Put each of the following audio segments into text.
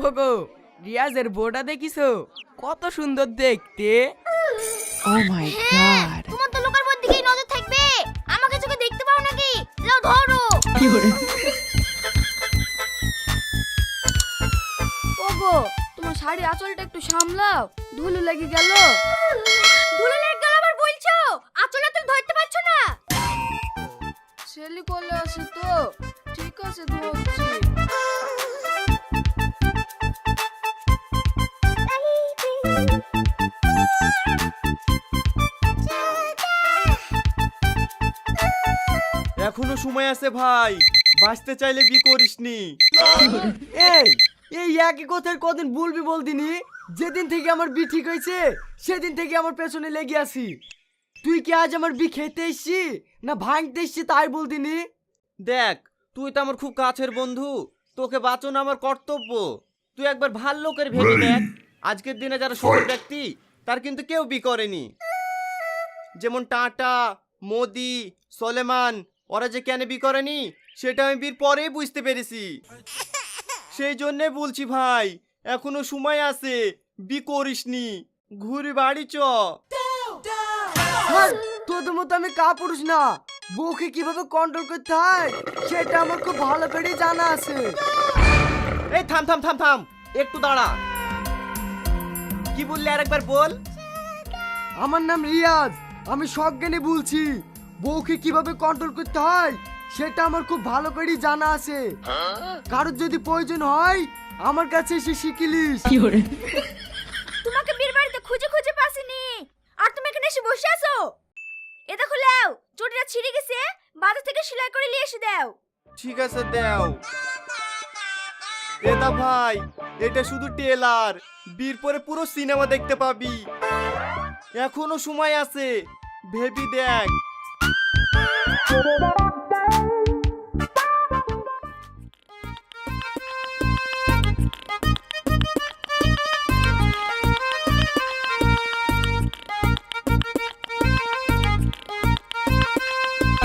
ওগো, রিয়াজের বউটা দেখিছো? কত সুন্দর দেখতে। ও মাই গড, তোমার তো লোকের বউর দিকেই নজর থাকবে, আমাকে চোখে দেখতে পাও নাকি? যাও ধরো। কি করে? ওগো, তোমার শাড়ির আঁচলটা একটু সামলাও, ধুলো লেগে গেল। ধুলো লেগে গেল আবার বলছো? আঁচলে তুমি ধরতে পারছো না? ছেলে করলে আসে তো, ঠিক আছে ধরছি। এখনো সময় আছে ভাই, বাঁচতে চাইলে বি করিসনি। এই এই একই কথার কদিন বলবি বলদিনি? যেদিন থেকে আমার বি ঠিক হয়েছে সেদিন থেকে আমার পেছনে লেগে আছি। তুই কি আজ আমার বি খেতে এসছি না ভাঙতে এসছি তাই বলদিনি? দেখ, তুই তো আমার খুব কাছের বন্ধু, তোকে বাঁচানো আমার কর্তব্য। তুই একবার ভাল লোকের ভেবে দেখ, আজকের দিনে যারা সফল ব্যক্তি তার কিন্তু কেউ বি করেনি। যেমন টাটা, মোদি, সলেমান, ওরা যে কেন বি করেনি সেটা আমি বির পরেই বুঝতে পেরেছি। সেই জন্যে বলছি ভাই, এখনো সময় আছে, বি করিসনি, ঘুরে বাড়ি চ। হ্যাঁ, তোদের মতো আমি কাপুরুষ না, বউকে কিভাবে কন্ট্রোল করতে হয় সেটা আমার খুব ভালো করে জানা আছে। এই থাম থাম থাম থাম, একটু দাঁড়া। কি বললি আরেকবার বল। আমার নাম রিয়াজ, আমি সজ্ঞানে বলছি, বউকে কিভাবে কন্ট্রোল করতে হয় সেটা আমার খুব ভালো করে জানা আছে। কারোর যদি প্রয়োজন হয় আমার কাছে এসে শিখিলিস। কি করে? তোমাকে বীর বাড়িতে খুঁজে খুঁজে পাসিনি, আর তুমি এখানে এসে বসে আছো। এ দেখো লাও, চটিটা ছিঁড়ে গেছে, বাজার থেকে সেলাই করে নিয়ে এসে দাও। ঠিক আছে দাও। এটা ভাই, এটা শুধু টেলার, বীর পরে পুরো সিনেমা দেখতে পাবি। এখনো সময় আছে, ভেবি দেখ।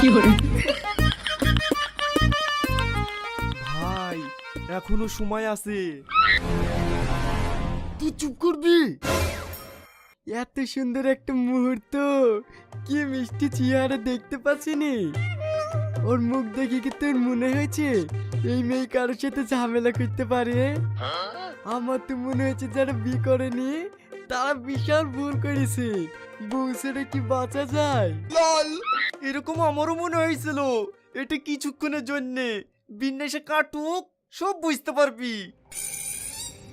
কি করে? ভাই, এখনো সময় আছে। তুই চুপ করবি? এত সুন্দর একটা মুহূর্ত, কি মিষ্টি চেহারা দেখতে পাচ্ছিনি? ওর মুখ দেখে কি তোর মনে হয়েছে এই মেয়ে কারোর সাথে ঝামেলা করতে পারে? আমার তো মনে হয়েছে যারা বি করেনি তারা বিশাল ভুল করেছে। বউ ছেড়ে কি বাঁচা যায়? এরকম আমারও মনে হয়েছিল, এটা কিছুক্ষণের জন্যে, বিন্যাসে কাটুক সব বুঝতে পারবি।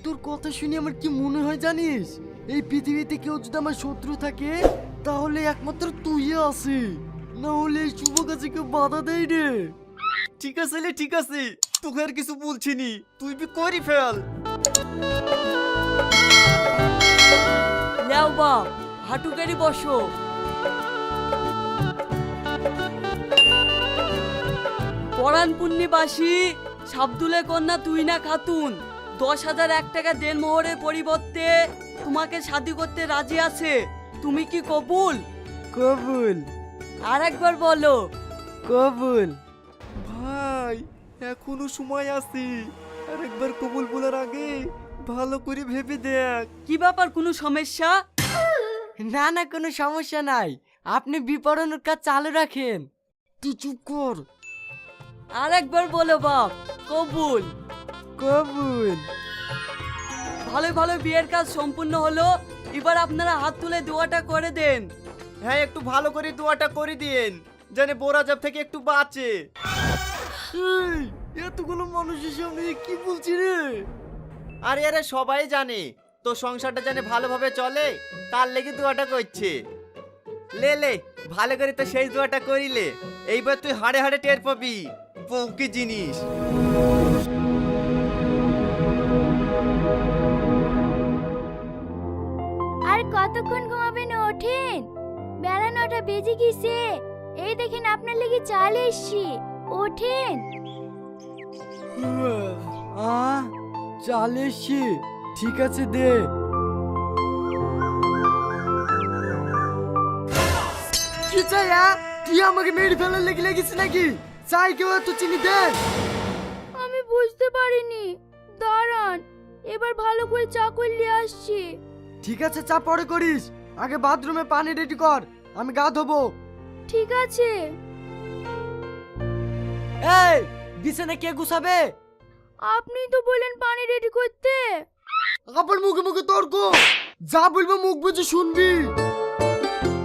তোর কথা শুনে আমার কি মনে হয় জানিস? এই পৃথিবীতে কেউ যদি আমার শত্রু থাকে তাহলে একমাত্র তুই আছি, না হলে এই শুভ কাজে কেউ বাধা দেয় রে। ঠিক আছে লে, ঠিক আছে, তোকে আর কিছু বলছিনি, তুই বি করি ফেল। নাও বাপ, হাঁটু গাড়ি বসো। পরাণ পুণ্যবাসী সাবদুলের কন্যা তুই না খাতুন 10,001 টাকা দেনমোহরের পরিবর্তে তোমাকে শাদি করতে রাজি আছে, তুমি কি কবুল? কবুল। আর একবার বলো। কবুল। ভাই, এখনো সময় আছে, আর একবার কবুল বলার আগে ভালো করে ভেবে দেখ। কি ব্যাপার, কোনো সমস্যা? না না, কোনো সমস্যা নাই, আপনি বিপণনের কাজ চালু রাখেন। তুই চুপ কর। আর একবার বলো বাপ, কবুল। কবুল। ভালো ভালো বিয়ের কাজ সম্পূর্ণ হলো, এবার আপনারা হাত তুলে দোয়াটা করে দেন। হ্যাঁ, একটু ভালো করে দোয়াটা করে দিন, যেন বোরাজাব থেকে একটু বাঁচে। এই, এতগুলো মানুষের সামনে কি বলছি রে? আরে আরে, সবাই জানে তো সংসারটা যেন ভালোভাবে চলে, তার লেগে দোয়াটা করছে। লে লে, ভালো করে তো সেই দোয়াটা করিলে, এইবার তুই হাড়ে হাড়ে টের পাবি বউ কি জিনিস। আর কতক্ষণ ঘুমাবেন? ওঠেন, বেলা 9টা বেজে গেছে। এই দেখেন আপনার লেগে চাল এসছি, ওঠেন। চাল এসছি, ঠিক আছে দে। কি চাই? তুই আমাকে মেরে ফেলার লেগে লেগেছিস নাকি? চাই কেউ এত চিনি দেন? আমি বুঝতে পারিনি, দাঁড়ান এবার ভালো করে চা করলে আসছি। ঠিক আছে, চা পরে করিস, আগে বাথরুমে পানি রেডি কর, আমি গা ধোবো। ঠিক আছে। এই বিছানা কে গুছাবে? আপনি তো বললেন পানি রেডি করতে। আবার মুখে মুখে তর্ক, যা বলবো মুখ বুঝে শুনবি।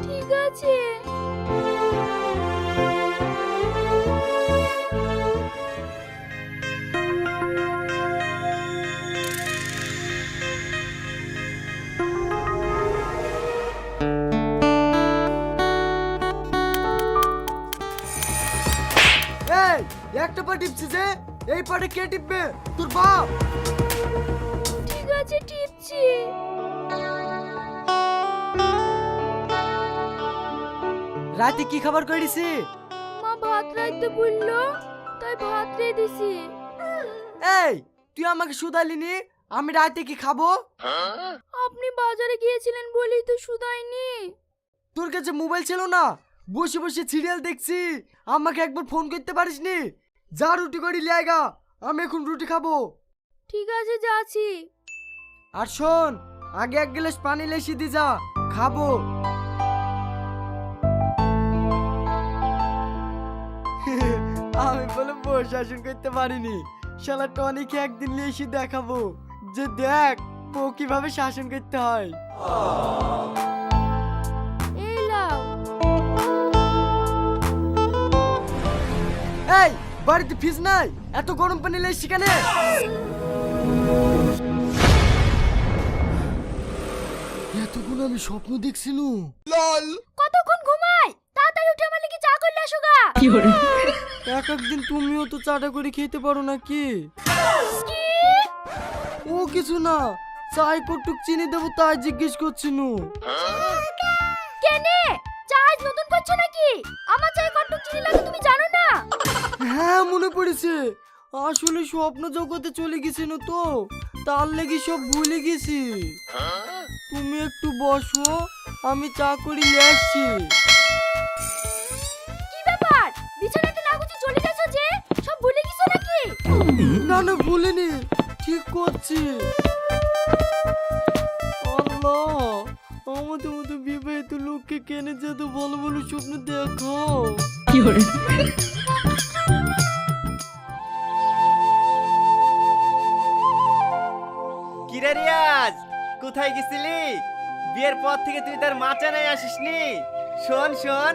ঠিক আছে। এই একটা পা টিপছি যে, এই পাটে কে টিপবে? তোর বাপ। ঠিক আছে, টিপছি। রাতে কি খাবার করেছি? মা ভাত রাইতে বললো, তাই ভাত রেঁধে দিছি। এই তুই আমাকে শুধালিনি আমি রাতে কি খাবো? আপনি বাজারে গিয়েছিলেন বলেই তো শুধাইনি। তোর কাছে মোবাইল ছিল না, বসে বসে সিরিয়াল দেখছি, আমাকে একবার ফোন করতে পারিসনি? যা রুটি করে লিয়াগা, আমি এখন রুটি খাবো। ঠিক আছে, যাচ্ছি। আর শোন, আগে এক গ্লাস পানি লেসি দি যা, খাবো। আমি বলে বউ শাসন করতে পারিনি, শালা টনিকে একদিন লেসি দেখাবো যে দেখ বউ কিভাবে শাসন করতে হয়। এই লাও। এই বাড়িতে ফ্রিজ নাই, এত গরম পানি লেসি কেন? এতক্ষণ আমি স্বপ্ন দেখছিনু। কতক্ষণ ঘুমাই? তাড়াতাড়ি উঠে আমার লাগি চা করলে আসো গা। এক একদিন তুমিও তো চাটা করে খেতে পারো নাকি? ও কিছু না, চাই কটুক চিনি দেবো তাই জিজ্ঞেস করছিনু। কেনে? চা আজ নতুন করছো নাকি? আমার চায়ে কটক চিনি লাগে তুমি জানো না? হ্যাঁ মনে পড়েছে, আসলে স্বপ্ন জগতে চলে গেছিল তো, তার লেগে সব ভুলে গেছি। তুমি একটু বসো, আমি চা করে নিয়ে আসছি। কি ব্যাপার? বিছানাতে না গুছিয়ে চলে যাচ্ছো যে? সব ভুলে গেছো নাকি? না না ভুলিনি, ঠিক করছি। আল্লাহ, আমাদের মতো বিবাহিত লোককে কেনে যেত ভালো ভালো স্বপ্ন দেখাও। কিরে রিয়াজ, কোথায় গেছিলি? বিয়ের পর থেকে তুই তার মাচানায় আসিসনি। শোন শোন,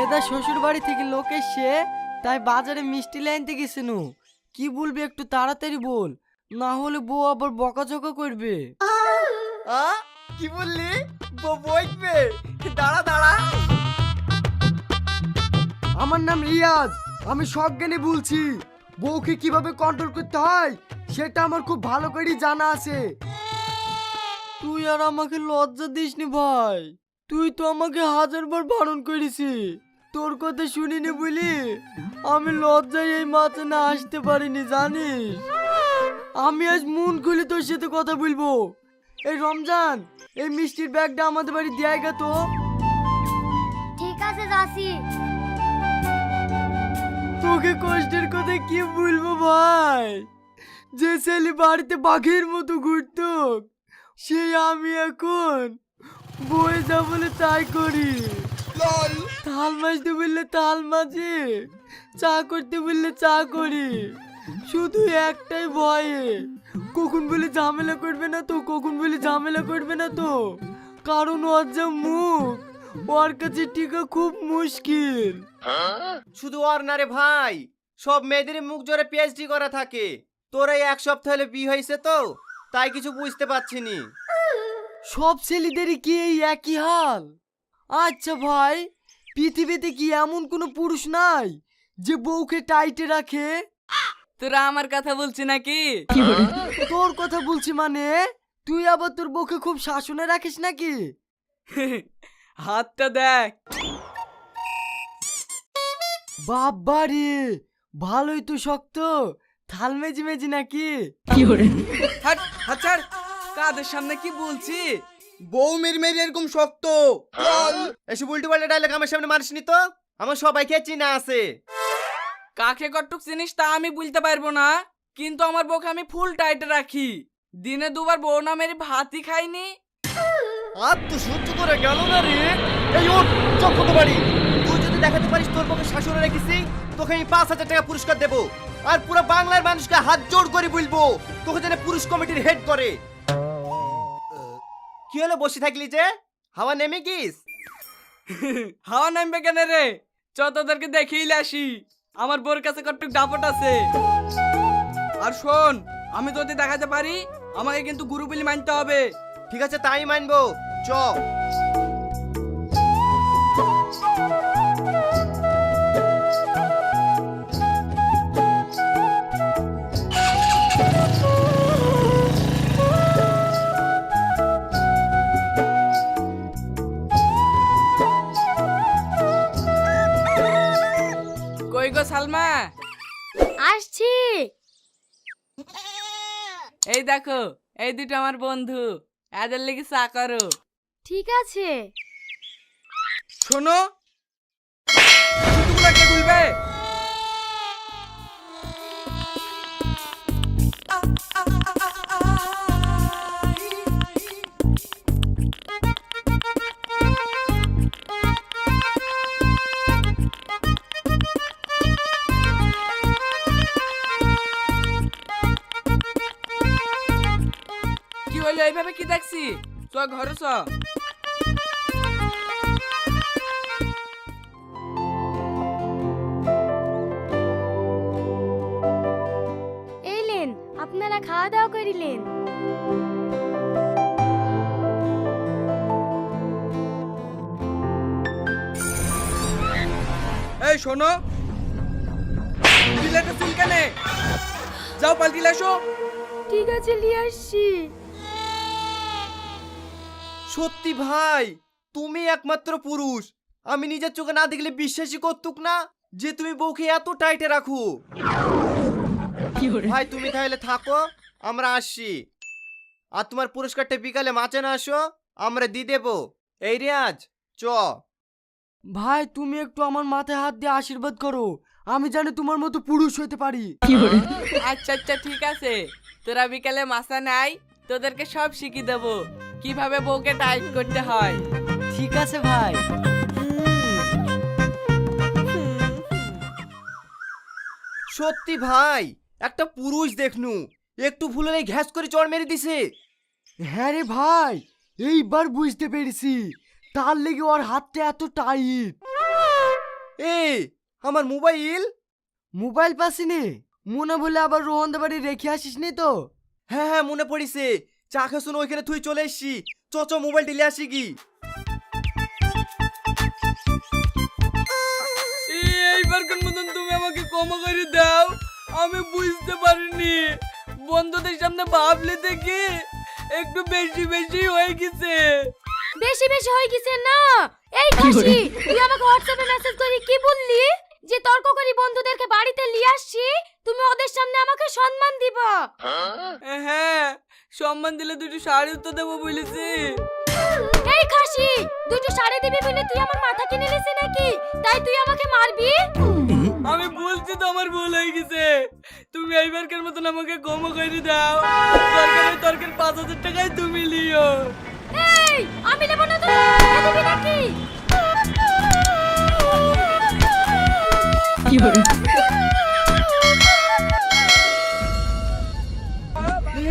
এদা শ্বশুর বাড়ি থেকে লোক এসে, তাই বাজারে মিষ্টি লাইনতে গেছিনু। কি বলবি একটু তাড়াতাড়ি বল, না হলে বউ আবার বকাঝকা করবে। কি বললি? বইবে, দাঁড়া দাঁড়া। আমার নাম রিয়াজ, আমি সজ্ঞানে বলছি। বউকে কিভাবে কন্ট্রোল করতে হয় সেটা আমার খুব ভালো করেই জানা আছে। তুই আর আমাকে লজ্জা দিসনি ভাই, তুই তো আমাকে 1000 বার বারণ করেছি। তোর কথা শুনিনি বলি আমি লজ্জায় এই মাথা না আসতে পারিনি জানিস। আমি আজ মন খুলে তোর সাথে কথা বলবো। এই রমজান, এই মিষ্টির ব্যাগটা আমাদের বাড়ি দেয়গা তো। ঠিক আছে যাচ্ছি। তোকে কষ্টের কথা কি বলবো ভাই, যে ছেলে বাড়িতে বাঘের মতো ঘুরতো সেই আমি এখন বয়ে যা বলে তাই করি। তাল মাজতে বললে তাল মাঝে, চা করতে বললে চা করি, শুধু একটাই ভয়ে কখন বলে ঝামেলা করবে না তো, কখন বলে ঝামেলা করবে না তো। কারণ ওর যা মুখ, ওর কাছে টিকা খুব মুশকিল। শুধু আর না রে ভাই, সব মেয়েদের মুখ জোরে পিএইচডি করা থাকে। তোর এই এক সপ্তাহ হলে বিয়ে হয়েছে তো, তাই কিছু বুঝতে পারছিনি। সব ছেলেদেরই কি এই একই হাল? আচ্ছা ভাই, পৃথিবীতে কি এমন কোনো পুরুষ নাই যে বউকে টাইটে রাখে? তোরা আমার কথা বলছি নাকি? তোর কথা বলছি মানে, তুই আবার তোর বউকে খুব শাসনে রাখিস নাকি? হাতটা দেখ। বাবা রে, ভালোই তো শক্ত, থাল মেজি মেজি নাকি? হাট হাত ছাড়, কাদের সামনে কি বলছি? বউ মেরে মেরে এরকম শক্ত। এসব উল্টো পাল্টা ডায়লগ আমার সামনে মারিসনি তো, আমার সবাইকে চিনা আছে। কাকে কটুক চিনিস তা আমি বলতে পারবো না, কিন্তু আমার বউকে আমি ফুল টাইটে রাখি। দিনে দুবার বউ না মেরে ভাতই খাইনি। আর তো সহ্য করে গেল না রে। এই ওঠ, চোখ কত বাড়ি। তুই যদি দেখাতে পারিস তোর পক্ষে শাসনে রেখেছি, তোকে আমি 5,000 টাকা পুরস্কার দেবো। আর পুরো বাংলার মানুষকে হাত জোড় করে বলবো তোকে যেন পুরুষ কমিটির হেড করে। কি হলো বসে থাকলি যে? হাওয়া নেমে গিস? হাওয়া নামবে কেন রে? চ তোদেরকে দেখিয়ে আসি। আমার বোর কাছে কটুক দাপট আছে। আর শোন, আমি যদি দেখাতে পারি আমাকে কিন্তু গুরু বলে মানতে হবে। ঠিক আছে, তাই মানবো। চ। কই গো সালমা? আসছি। এই দেখো, এই দুটো আমার বন্ধু, এদের লেগে চা করো। ঠিক আছে। শোনো, জুতোগুলো কে খুলবে? কি হলো এইভাবে কি দেখছি? চ ঘরে চ। এলেন, আপনারা খাওয়া দাওয়া করিলেন? এই শোনো, বিলেটা চুল কেনে? যাও পাল্টি লাসো। ঠিক আছে, নিয়ে আসছি। সত্যি ভাই, তুমি একমাত্র পুরুষ। আমি নিজের চোখে না দেখলে বিশ্বাসই করতুক না যে তুমি বউকে এত টাইটে রাখো। ভাই তুমি তাহলে থাকো, আমরা আসছি। আর তোমার পুরস্কারটা বিকালে মাচে না আসো, আমরা দিয়ে দেবো। এই রিয়াজ, চ। ভাই তুমি একটু আমার মাথায় হাত দিয়ে আশীর্বাদ করো, আমি জানি তোমার মতো পুরুষ হতে পারি। আচ্ছা আচ্ছা ঠিক আছে, তোরা বিকালে মাসা নাই, তোদেরকে সব শিখিয়ে দেবো কিভাবে বউকে টাইট করতে হয়। ঠিক আছে ভাই। সত্যি ভাই, একটা পুরুষ দেখনু, একটু ভুল হলে ঘ্যাস করে চড় মেরে দিছে। হ্যাঁ রে ভাই, এইবার বুঝতে পেরেছি তার লেগে ওর হাতটা এত টাইট। এই আমার মোবাইল। মোবাইল পাসিনি মনে বলে আবার রোহনদা বাড়ি রেখে আসিস নি তো? হ্যাঁ হ্যাঁ মনে পড়িছে, চা খেয়ে ওইখানে তুই চলে এসছি। চ চ মোবাইল টিলে আসি কি। এইবার কোন মতন তুমি আমাকে ক্ষমা করে দাও, আমি বুঝতে পারিনি। বন্ধুদের সামনে ভাবলে দেখি একটু বেশি বেশি হয়ে গেছে। বেশি বেশি হয়ে গেছে না? এই খাসি, তুই আমাকে হোয়াটসঅ্যাপে মেসেজ করে কি বললি? যে তর্ক করি বন্ধুদেরকে বাড়িতে নিয়ে আসছি, তুমি ওদের সামনে আমাকে সম্মান দিবা। হ্যাঁ, সম্মান দিলে দুটো শাড়ি তো দেবো বলেছি। এই খাসি, দুটো শাড়ি দিবি বলে তুই আমার মাথা কিনে নিছিস নাকি? তাই তুই আমাকে মারবি? আমি বলছি তো আমার ভুল হয়ে গেছে, তুমি এইবারকার মতন আমাকে ক্ষমা করে দাও। দরকারে তরকারি 5,000 টাকায় তুমি লিও। এই আমি নেব না, তো দিবি নাকি?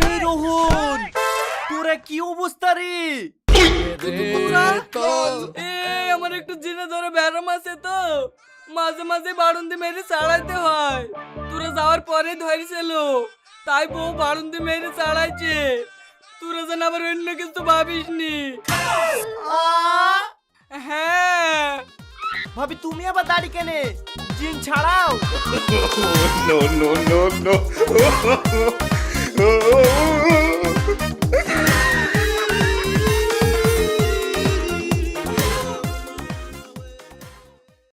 এই রোহন, তোরা কি অবস্থা রে? এই আমার একটু জিনে ধরে ব্যারাম আছে তো, মাঝে মাঝে বারুন্দি মেরে চাড়াইতে হয়। তোরা যাওয়ার পরে ধরেছিল, তাই বউ বারুন্দি মেরে চাড়াইছে। তোরা যেন আবার অন্য কিছু ভাবিস নি। হ্যাঁ ভাবি তুমি আবার দাড়ি কেনে? জিন ছাড়াও। no, no, no, no.